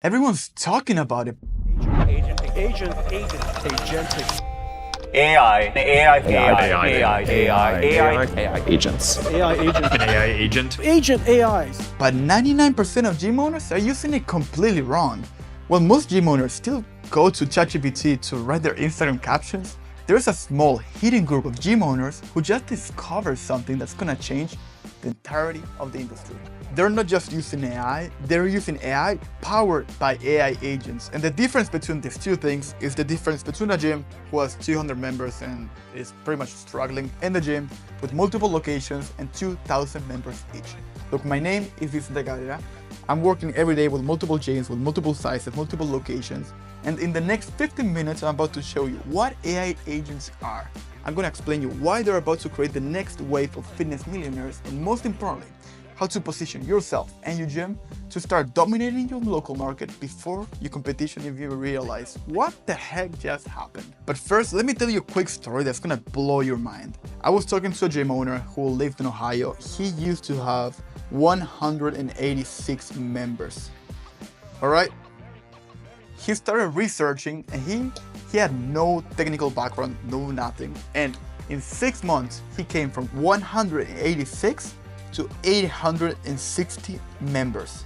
Everyone's talking about it. Agentic. AI agents. AI agent. An AI agent. Agent AIs. But 99% of gym owners are using it completely wrong. While most gym owners still go to ChatGPT to write their Instagram captions, there's a small hidden group of gym owners who just discovered something that's gonna change the entirety of the industry. They're not just using AI, they're using AI powered by AI agents. And the difference between these two things is the difference between a gym who has 200 members and is pretty much struggling, and the gym with multiple locations and 2,000 members each. Look, my name is Vicente Cabrera. I'm working every day with multiple gyms, with multiple sizes, multiple locations. And in the next 15 minutes, I'm about to show you what AI agents are. I'm going to explain you why they're about to create the next wave of fitness millionaires, and most importantly, how to position yourself and your gym to start dominating your local market before your competition if you realize what the heck just happened. But first, let me tell you a quick story that's gonna blow your mind. I was talking to a gym owner who lived in Ohio. He used to have 186 members. All right? He started researching and he had no technical background, no nothing. And in 6 months, he came from 186 to 860 members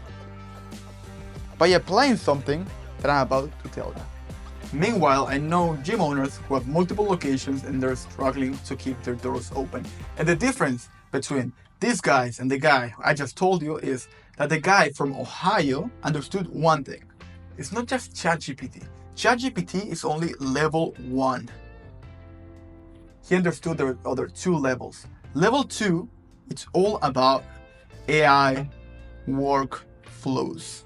by applying something that I'm about to tell you. Meanwhile, I know gym owners who have multiple locations and they're struggling to keep their doors open. And the difference between these guys and the guy I just told you is that the guy from Ohio understood one thing. It's not just ChatGPT. ChatGPT is only level 1. He understood there are other 2 levels. Level 2, it's all about AI workflows.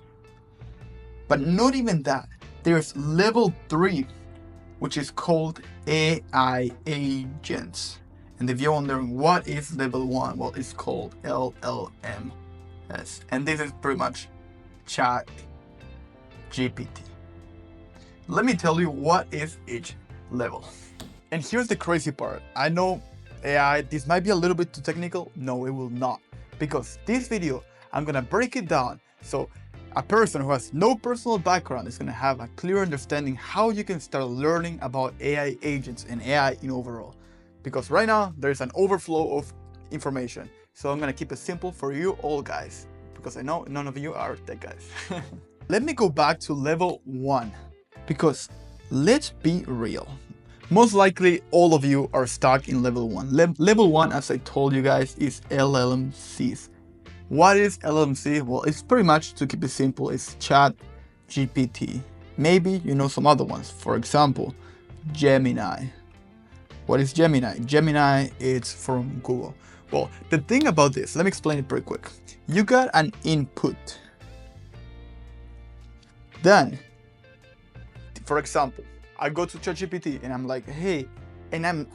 But not even that. There's level 3, which is called AI agents. And if you're wondering what is level 1, well, it's called LLMs. And this is pretty much ChatGPT. Let me tell you what is each level. And here's the crazy part. I know AI, this might be a little bit too technical. No, it will not. Because this video, I'm gonna break it down so a person who has no personal background is gonna have a clear understanding how you can start learning about AI agents and AI in overall. Because right now, there's an overflow of information. So I'm gonna keep it simple for you all guys, because I know none of you are tech guys. Let me go back to level 1, because let's be real. Most likely all of you are stuck in level 1. Level 1, as I told you guys, is LLMs. What is LLMC? Well, it's pretty much, to keep it simple, it's ChatGPT. Maybe you know some other ones. For example, Gemini. What is Gemini? Gemini is from Google. Well, the thing about this, let me explain it pretty quick. You got an input. Then, for example, I go to ChatGPT and I'm like, hey, and I'm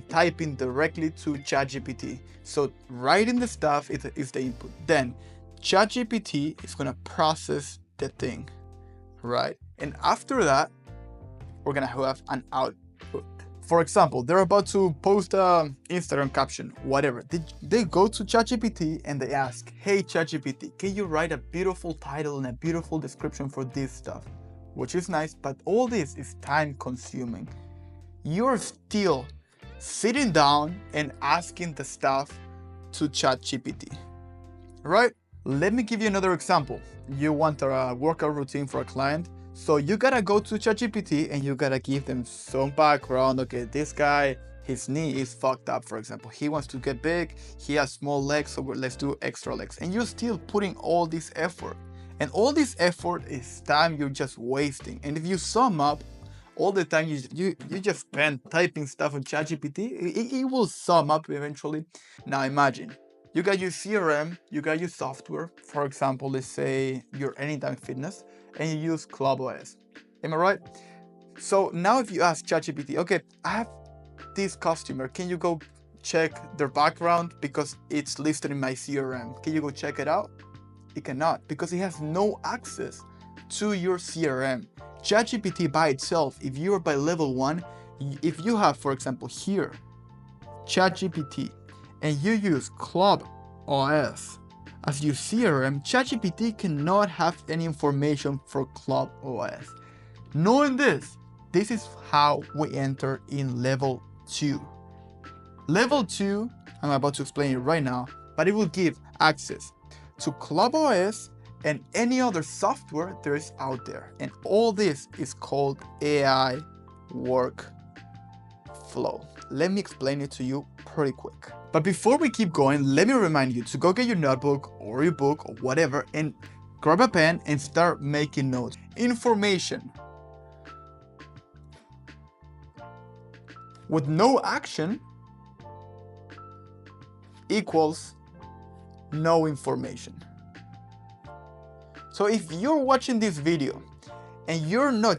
typing directly to ChatGPT. So writing the stuff is the input. Then ChatGPT is gonna process the thing, right? And after that, we're gonna have an output. For example, they're about to post an Instagram caption, whatever. They go to ChatGPT and they ask, hey ChatGPT, can you write a beautiful title and a beautiful description for this stuff? Which is nice, but all this is time consuming. You're still sitting down and asking the stuff to ChatGPT, right? Let me give you another example. You want a workout routine for a client, so you gotta go to ChatGPT and you gotta give them some background. Okay, this guy, his knee is fucked up, for example. He wants to get big, he has small legs, so let's do extra legs. And you're still putting all this effort. And all this effort is time you're just wasting. And if you sum up all the time you just spend typing stuff on ChatGPT, it will sum up eventually. Now imagine, you got your CRM, you got your software. For example, let's say you're Anytime Fitness and you use ClubOS. Am I right? So now if you ask ChatGPT, okay, I have this customer, can you go check their background because it's listed in my CRM? Can you go check it out? It cannot, because it has no access to your CRM. ChatGPT by itself, if you are by level 1, if you have, for example, here, ChatGPT, and you use ClubOS as your CRM, ChatGPT cannot have any information for Club OS. Knowing this is how we enter in level 2. Level 2, I'm about to explain it right now, but it will give access to Club OS and any other software there is out there. And all this is called AI workflow. Let me explain it to you pretty quick. But before we keep going, let me remind you to go get your notebook or your book or whatever and grab a pen and start making notes. Information with no action equals no information. So if you're watching this video and you're not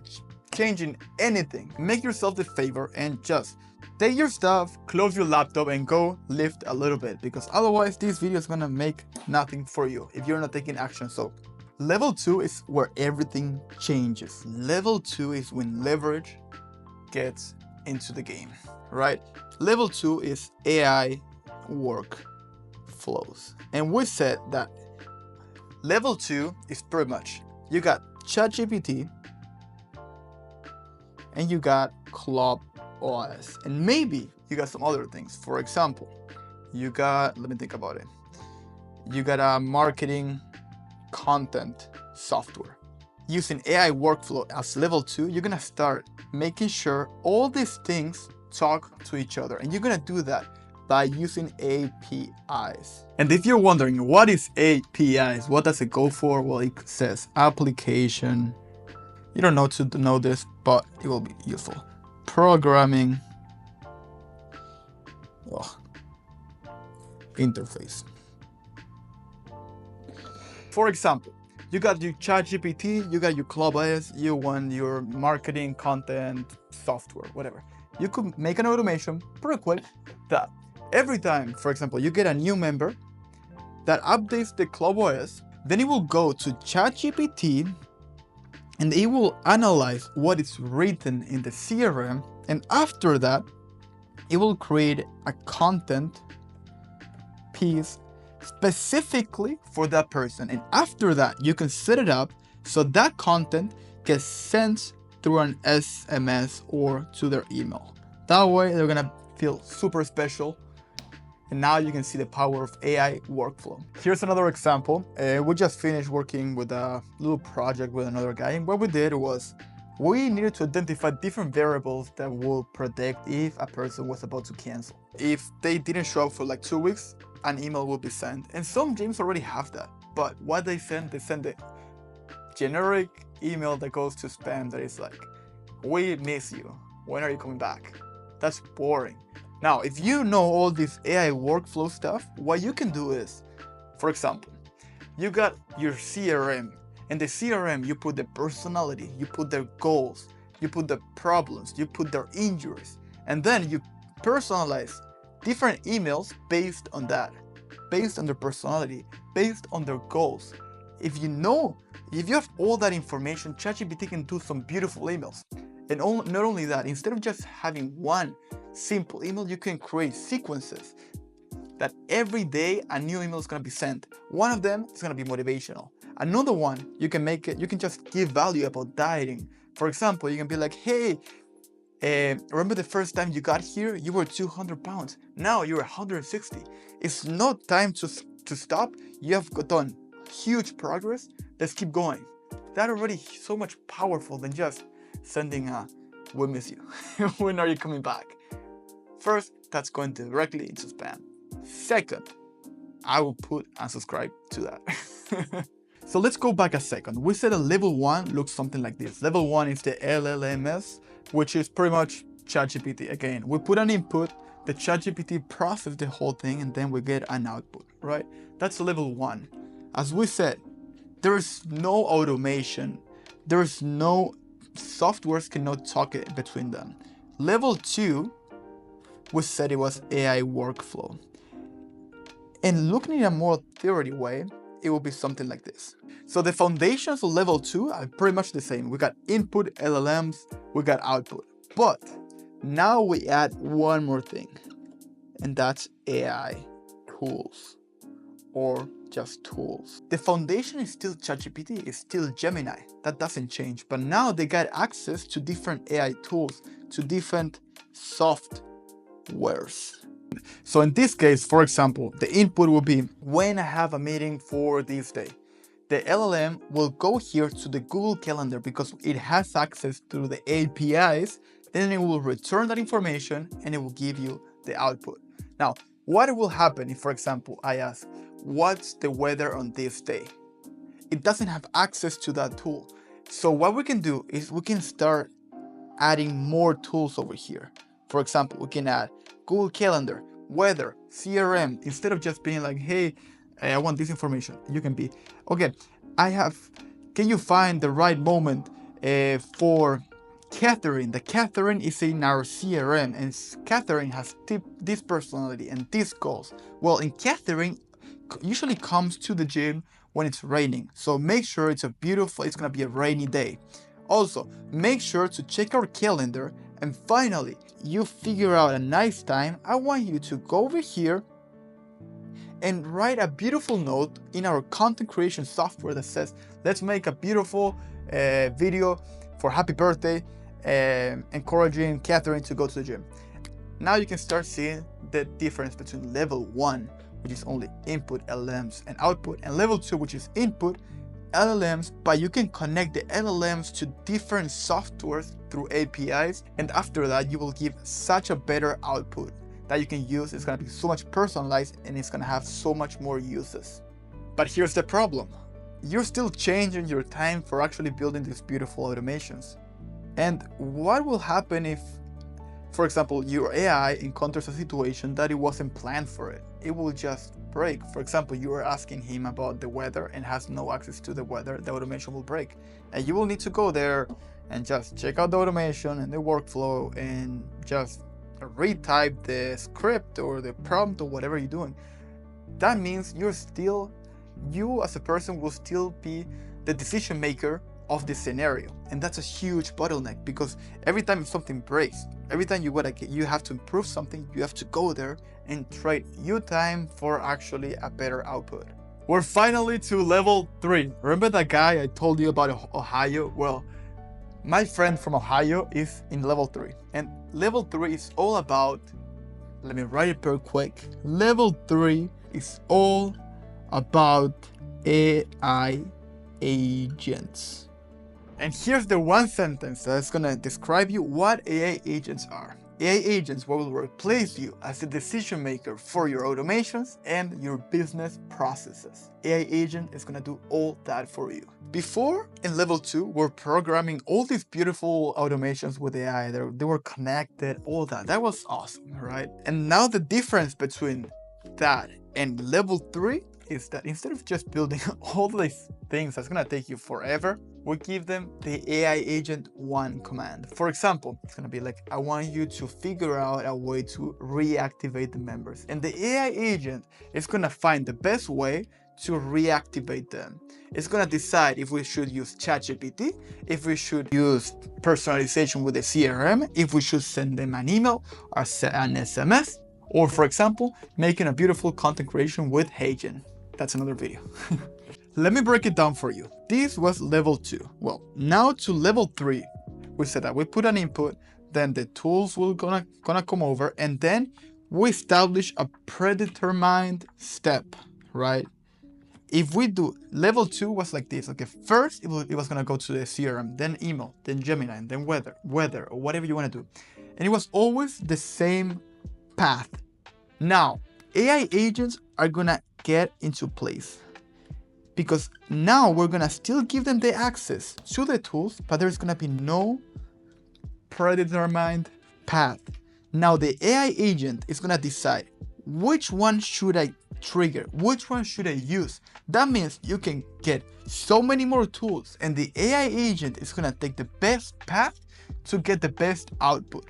changing anything, make yourself the favor and just take your stuff, close your laptop and go lift a little bit, because otherwise this video is gonna make nothing for you if you're not taking action. So level 2 is where everything changes. Level 2 is when leverage gets into the game, right? Level 2 is AI workflows. And we said that level 2 is pretty much, you got ChatGPT and you got Club OS, and maybe you got some other things. For example, you got, let me think about it. You got a marketing content software. Using AI workflow as level 2, you're gonna start making sure all these things talk to each other, and you're gonna do that by using APIs. And if you're wondering what is APIs, what does it go for? Well, it says application. You don't know to know this, but it will be useful. Programming interface. For example, you got your ChatGPT, you got your Club OS, you want your marketing content software, whatever. You could make an automation pretty quick that every time, for example, you get a new member that updates the Club OS, then it will go to ChatGPT and it will analyze what is written in the CRM, and after that, it will create a content piece specifically for that person. And after that, you can set it up so that content gets sent through an SMS or to their email. That way, they're gonna feel super special. And now you can see the power of AI workflow. Here's another example. We just finished working with a little project with another guy. And what we did was we needed to identify different variables that will predict if a person was about to cancel. If they didn't show up for like 2 weeks, an email will be sent. And some gyms already have that. But what they send the generic email that goes to spam that is like, we miss you. When are you coming back? That's boring. Now, if you know all this AI workflow stuff, what you can do is, for example, you got your CRM. In the CRM, you put the personality, you put their goals, you put the problems, you put their injuries, and then you personalize different emails based on that, based on their personality, based on their goals. If you have all that information, ChatGPT can do some beautiful emails. And not only that, instead of just having one simple email, you can create sequences that every day a new email is going to be sent. One of them is going to be motivational. Another one, you can just give value about dieting. For example, you can be like, hey, remember the first time you got here, you were 200 pounds. Now you're 160. It's not time to stop. You have done huge progress. Let's keep going. That already so much powerful than just sending a, we miss you. When are you coming back? First, that's going directly into spam. Second, I will put unsubscribe to that. So let's go back a second. We said a level 1 looks something like this. Level 1 is the LLMs, which is pretty much ChatGPT. Again, we put an input, the ChatGPT processes the whole thing, and then we get an output, right? That's level 1. As we said, there is no automation. There is no softwares cannot talk between them. Level 2, we said it was AI workflow. And looking in a more theory way, it will be something like this. So the foundations of level 2 are pretty much the same. We got input, LLMs, we got output. But now we add one more thing, and that's AI tools or just tools. The foundation is still ChatGPT, it's still Gemini. That doesn't change. But now they got access to different AI tools, to different softwares. So in this case, for example, the input will be when I have a meeting for this day. The LLM will go here to the Google Calendar because it has access to the APIs. Then it will return that information and it will give you the output. Now, what will happen if, for example, I ask, what's the weather on this day? It doesn't have access to that tool. So what we can do is we can start adding more tools over here. For example, we can add Google Calendar, weather, CRM, instead of just being like, hey, I want this information. You can be, okay, can you find the right moment for Catherine? The Catherine is in our CRM and Catherine has this personality and these goals. Well, in Catherine usually comes to the gym when it's raining. So make sure it's gonna be a rainy day. Also, make sure to check our calendar, and finally, you figure out a nice time. I want you to go over here and write a beautiful note in our content creation software that says, let's make a beautiful video for happy birthday, encouraging Catherine to go to the gym. Now you can start seeing the difference between level 1, which is only input LLMs and output, and level 2, which is input LLMs, but you can connect the LLMs to different softwares through APIs, and after that you will give such a better output that you can use. It's going to be so much personalized and it's going to have so much more uses. But here's the problem. You're still changing your time for actually building these beautiful automations. And what will happen if, for example, your AI encounters a situation that it wasn't planned for it? It will just break. For example, you are asking him about the weather and has no access to the weather, the automation will break. And you will need to go there and just check out the automation and the workflow and just retype the script or the prompt or whatever you're doing. That means you as a person will still be the decision maker of the scenario, and that's a huge bottleneck, because every time something breaks, every time you have to improve something, you have to go there and trade your time for actually a better output. We're finally to level 3. Remember that guy I told you about Ohio? Well, my friend from Ohio is in level 3, and level 3 is all about, let me write it real quick. Level 3 is all about AI agents. And here's the one sentence that's gonna describe you what AI agents are. AI agents will replace you as the decision maker for your automations and your business processes. AI agent is gonna do all that for you. Before, in level 2, we're programming all these beautiful automations with AI. They were connected, all that. That was awesome, right? And now the difference between that and level 3 is that instead of just building all these things that's gonna take you forever, we give them the AI agent 1 command. For example, it's gonna be like, I want you to figure out a way to reactivate the members. And the AI agent is gonna find the best way to reactivate them. It's gonna decide if we should use ChatGPT, if we should use personalization with the CRM, if we should send them an email or an SMS, or for example, making a beautiful content creation with Hagen. That's another video. Let me break it down for you. This was level 2. Well, now to level 3, we said that we put an input, then the tools will gonna come over, and then we establish a predetermined step, right? If we do, level 2 was like this. Okay, first it was gonna go to the CRM, then email, then Gemini, and then weather, or whatever you wanna do. And it was always the same path. Now, AI agents are gonna get into place, because now we're gonna still give them the access to the tools, but there's gonna be no predetermined path. Now the AI agent is gonna decide which one should I trigger, which one should I use. That means you can get so many more tools, and the AI agent is gonna take the best path to get the best output.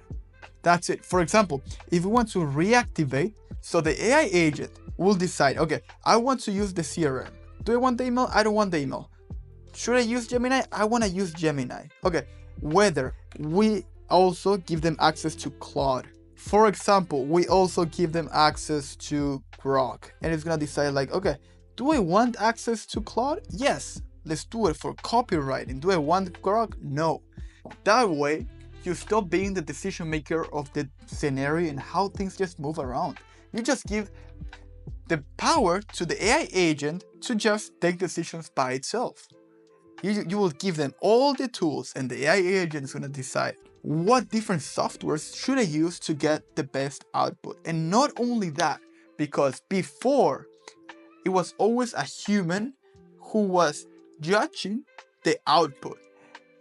That's it. For example, if we want to reactivate, so the AI agent will decide, okay, I want to use the CRM. Do I want the email? I don't want the email. Should I use Gemini? I want to use Gemini. Okay, weather. We also give them access to Claude. For example, we also give them access to Grok. And it's going to decide like, okay, Do I want access to Claude? Yes. Let's do it for copywriting. Do I want Grok? No. That way, you stop being the decision maker of the scenario and how things just move around. You just give the power to the AI agent to just take decisions by itself. You will give them all the tools, and the AI agent is going to decide what different softwares should I use to get the best output. And not only that, because before it was always a human who was judging the output.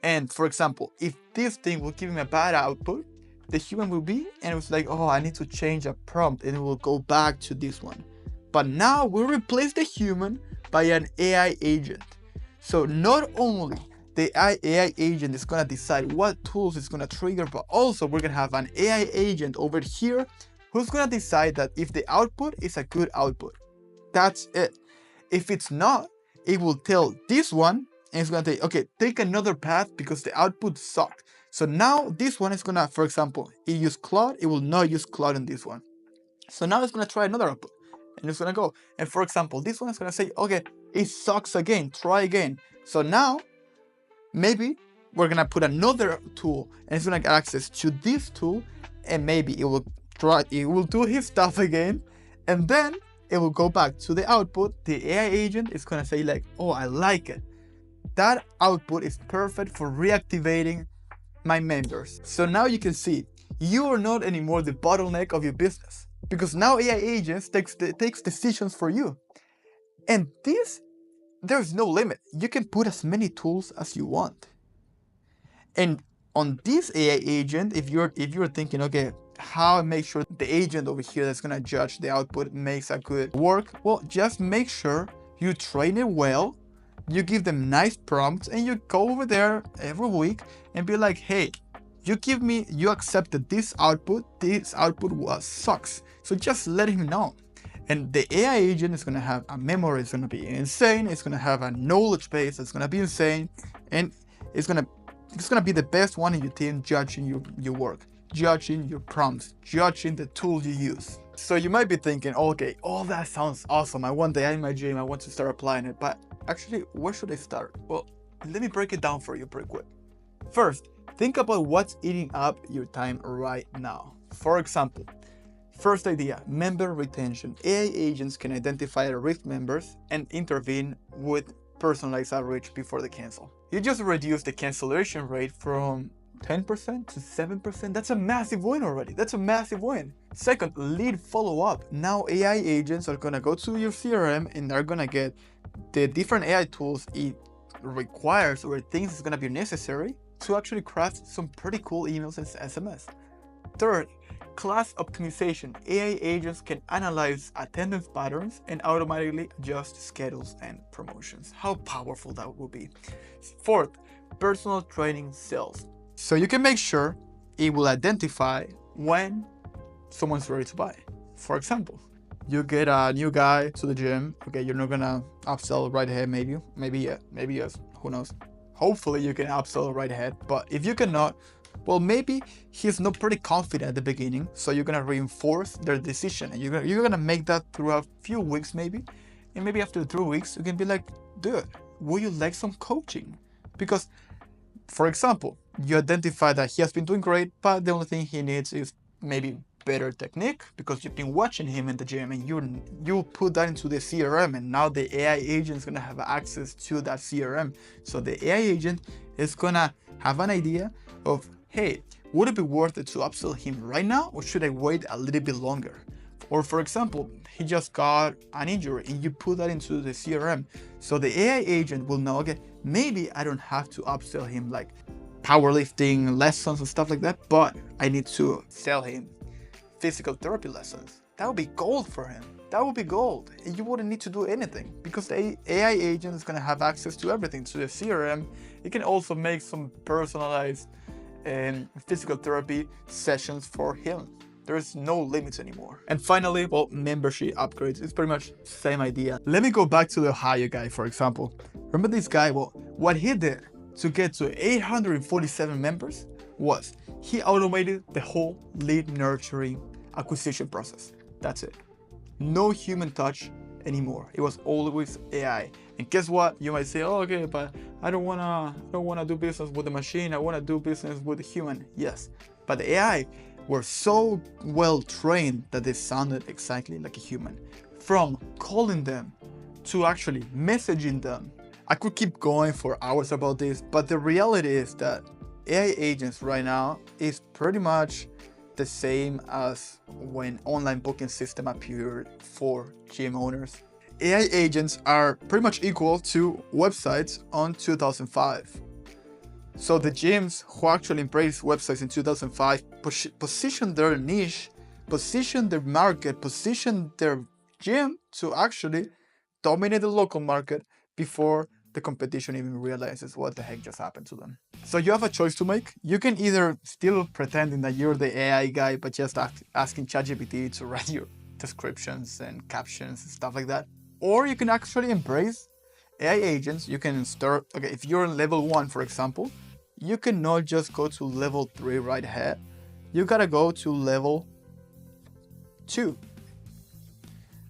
And for example, if this thing will give him a bad output, the human will be, and it was like, oh, I need to change a prompt, and it will go back to this one. But now we'll replace the human by an AI agent. So not only the AI agent is gonna decide what tools it's gonna trigger, but also we're gonna have an AI agent over here who's gonna decide that if the output is a good output. That's it. If it's not, it will tell this one, and it's gonna say, okay, take another path because the output sucked. So now this one is gonna, for example, it used Claude, it will not use Claude in this one. So now it's gonna try another output, and it's gonna go. And for example, this one is gonna say, okay, it sucks again, try again. So now, maybe we're gonna put another tool, and it's gonna get access to this tool, and maybe it will do his stuff again, and then it will go back to the output. The AI agent is gonna say like, oh, I like it. That output is perfect for reactivating my members. So now you can see, you are not anymore the bottleneck of your business, because now AI agents takes decisions for you. And this, there's no limit. You can put as many tools as you want. And on this AI agent, if you're thinking, okay, how I make sure the agent over here that's gonna judge the output makes a good work, well, just make sure you train it well, you give them nice prompts, and you go over there every week and be like, hey, you accepted this output sucks. So just let him know. And the AI agent is gonna have a memory, it's gonna be insane, it's gonna have a knowledge base that's gonna be insane, and it's gonna be the best one in your team judging your work, judging your prompts, judging the tools you use. So you might be thinking, okay, all that sounds awesome. I want the AI in my gym, I want to start applying it, but actually, where should I start? Well, let me break it down for you pretty quick. First, think about what's eating up your time right now. For example, first idea, member retention. AI agents can identify at-risk members and intervene with personalized outreach before they cancel. You just reduce the cancellation rate from 10% to 7%. That's a massive win already. That's a massive win. Second, lead follow-up. Now AI agents are gonna go to your CRM and they're gonna get the different AI tools it requires or thinks is gonna be necessary to actually craft some pretty cool emails and SMS. Third, class optimization. AI agents can analyze attendance patterns and automatically adjust schedules and promotions. How powerful that will be. Fourth, personal training sales. So you can make sure it will identify when someone's ready to buy. For example, you get a new guy to the gym. Okay, you're not gonna upsell right ahead, maybe yes, who knows. Hopefully you can upsell right ahead, but if you cannot, well, maybe he's not pretty confident at the beginning, so you're gonna reinforce their decision, and you're gonna make that through a few weeks maybe, and maybe after 3 weeks you can be like, dude, would you like some coaching? Because, for example, you identify that he has been doing great, but the only thing he needs is maybe better technique, because you've been watching him in the gym, and you put that into the CRM, and now the AI agent is gonna have access to that CRM. So the AI agent is gonna have an idea of, hey, would it be worth it to upsell him right now, or should I wait a little bit longer? Or for example, he just got an injury and you put that into the CRM. So the AI agent will know, okay, maybe I don't have to upsell him like powerlifting lessons and stuff like that, but I need to sell him physical therapy lessons. That would be gold for him. That would be gold. And you wouldn't need to do anything, because the AI agent is going to have access to everything, to the CRM. It can also make some personalized physical therapy sessions for him. There's no limits anymore. And finally, well, membership upgrades. It's pretty much the same idea. Let me go back to the Ohio guy, for example. Remember this guy? Well, what he did to get to 847 members was he automated the whole lead nurturing acquisition process. That's it. No human touch anymore. It was always AI. And guess what? You might say, oh, okay, but I don't wanna do business with the machine. I wanna do business with the human. Yes, but the AI were so well trained that they sounded exactly like a human. From calling them to actually messaging them. I could keep going for hours about this, but the reality is that AI agents right now is pretty much the same as when online booking system appeared for gym owners. AI agents are pretty much equal to websites on 2005. So the gyms who actually embraced websites in 2005 positioned their niche, positioned their market, positioned their gym to actually dominate the local market before the competition even realizes what the heck just happened to them. So you have a choice to make. You can either still pretending that you're the AI guy, but just asking ChatGPT to write your descriptions and captions and stuff like that. Or you can actually embrace AI agents. You can start, okay, if you're in level 1, for example, you cannot just go to level 3 right ahead. You gotta go to level 2.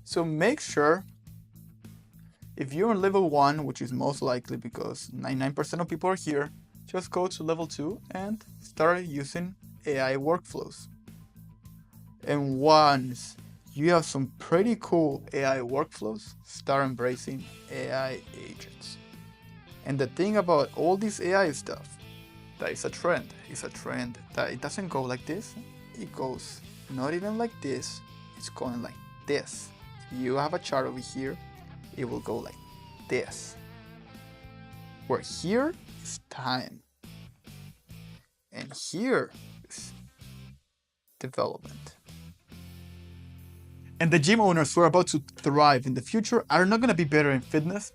So make sure, if you're on level 1, which is most likely because 99% of people are here, just go to level 2 and start using AI workflows. And once you have some pretty cool AI workflows, start embracing AI agents. And the thing about all this AI stuff, that is a trend. It's a trend that it doesn't go like this. It goes not even like this. It's going like this. If you have a chart over here, it will go like this. Where here is time. And here is development. And the gym owners who are about to thrive in the future are not going to be better in fitness.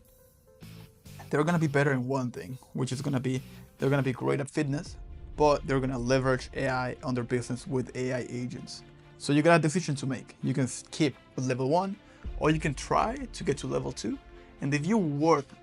They're going to be better in one thing, which is going to be, they're going to be great at fitness, but they're going to leverage AI on their business with AI agents. So you got a decision to make. You can skip with level 1, or you can try to get to level 2. And if you're worth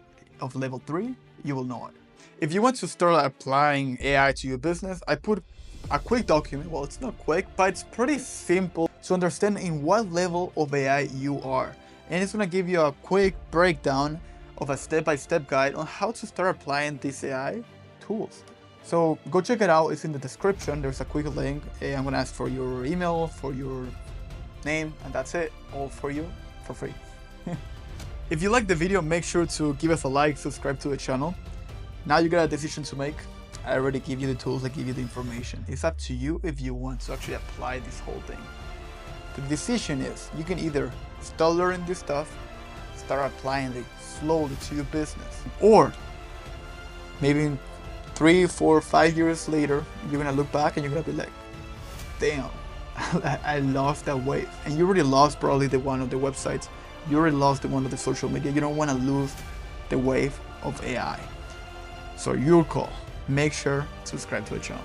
of level 3, you will know it. If you want to start applying AI to your business, I put a quick document. Well, it's not quick, but it's pretty simple to understand in what level of AI you are. And it's going to give you a quick breakdown of a step-by-step guide on how to start applying these AI tools. So go check it out. It's in the description. There's a quick link. I'm going to ask for your email, for your name, and that's it. All for you for free. If you like the video, make sure to give us a like, subscribe to the channel. Now you got a decision to make. I already give you the tools, I give you the information. It's up to you if you want to actually apply this whole thing. The decision is, you can either start learning this stuff, start applying it slowly to your business, or maybe 3, 4, 5 years later, you're gonna look back and you're gonna be like, damn, I lost that wave. And you already lost probably the one of the websites. You already lost the one of the social media. You don't wanna lose the wave of AI. So your call. Make sure to subscribe to the channel.